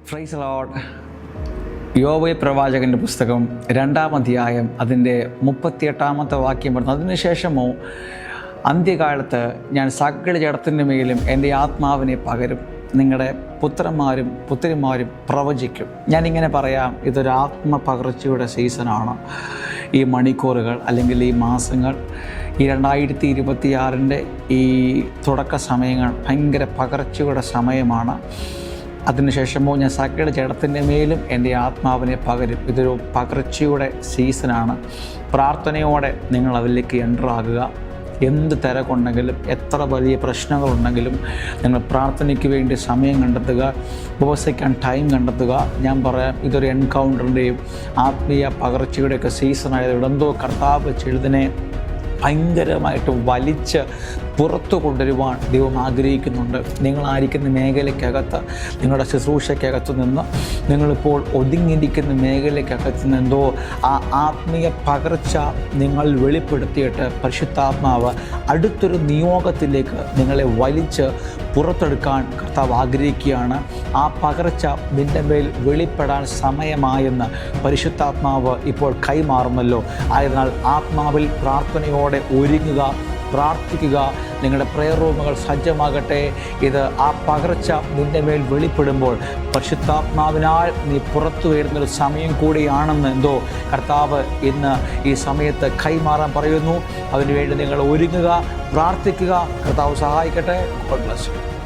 Praise Lord. യോബ് പ്രവാചകൻ്റെ പുസ്തകം 2-ാം അധ്യായം അതിൻ്റെ 38-ാമത്തെ വാക്യം പറഞ്ഞു, അതിനുശേഷമോ അന്ത്യകാലത്ത് ഞാൻ സകല ജഡത്തിൻ്റെ മേലും എൻ്റെ ആത്മാവിനെ പകരും, നിങ്ങളുടെ പുത്രന്മാരും പുത്രിമാരും പ്രവചിക്കും. ഞാനിങ്ങനെ പറയാം, ഇതൊരു ആത്മപകർച്ചയുടെ സീസണാണ്. ഈ മണിക്കൂറുകൾ അല്ലെങ്കിൽ ഈ മാസങ്ങൾ, ഈ 2026 ഈ തുടക്ക സമയങ്ങൾ ഭയങ്കര പകർച്ചയുടെ സമയമാണ്. അതിനുശേഷമോ ഞാൻ സകല ജഡത്തിൻ്റെ മേലും എൻ്റെ ആത്മാവിനെ പകരും. ഇതൊരു പകർച്ചയുടെ സീസണാണ്. പ്രാർത്ഥനയോടെ നിങ്ങൾ അതിലേക്ക് എൻ്ററാകുക. എന്ത് തിരക്കുണ്ടെങ്കിലും, എത്ര വലിയ പ്രശ്നങ്ങളുണ്ടെങ്കിലും നിങ്ങൾ പ്രാർത്ഥനയ്ക്ക് വേണ്ടി സമയം കണ്ടെത്തുക, ഉപവസിക്കാൻ ടൈം കണ്ടെത്തുക. ഞാൻ പറയാം, ഇതൊരു എൻകൗണ്ടറിൻ്റെയും ആത്മീയ പകർച്ചയുടെയൊക്കെ സീസണായത്. എന്തോ കർത്താവ് ചെഴുതിനെ ഭയങ്കരമായിട്ട് വലിച്ച് പുറത്തു കൊണ്ടുവരുവാൻ ദൈവം ആഗ്രഹിക്കുന്നുണ്ട്. നിങ്ങളായിരിക്കുന്ന മേഖലയ്ക്കകത്ത്, നിങ്ങളുടെ ശുശ്രൂഷയ്ക്കകത്ത് നിന്ന്, നിങ്ങളിപ്പോൾ ഒതുങ്ങിയിരിക്കുന്ന മേഖലയ്ക്കകത്ത് നിന്നെന്തോ ആ ആത്മീയ പകർച്ച നിങ്ങൾ വെളിപ്പെടുത്തിയിട്ട് പരിശുദ്ധാത്മാവ് അടുത്തൊരു നിയോഗത്തിലേക്ക് നിങ്ങളെ വലിച്ച് പുറത്തെടുക്കാൻ കർത്താവ് ആഗ്രഹിക്കുകയാണ്. ആ പകർച്ച നിൻ്റെ മേൽ വെളിപ്പെടാൻ സമയമായെന്ന് പരിശുദ്ധാത്മാവ് ഇപ്പോൾ കൈമാറുന്നല്ലോ. ആയതിനാൽ ആത്മാവിൽ പ്രാർത്ഥനയോടെ ഒരുങ്ങുക, പ്രാർത്ഥിക്കുക. നിങ്ങളുടെ പ്രെയർ റൂമുകൾ സജ്ജമാകട്ടെ. ഇത് ആ പകർച്ച നിൻ്റെ മേൽ വെളിപ്പെടുമ്പോൾ പരിശുദ്ധാത്മാവിനാൽ നീ പുറത്തു വരുന്നൊരു സമയം കൂടിയാണെന്ന് എന്തോ കർത്താവ് ഇന്ന് ഈ സമയത്ത് കൈമാറാൻ പറയുന്നു. അതിനുവേണ്ടി നിങ്ങൾ ഒരുങ്ങുക, പ്രാർത്ഥിക്കുക. കർത്താവ് സഹായിക്കട്ടെ. God bless you.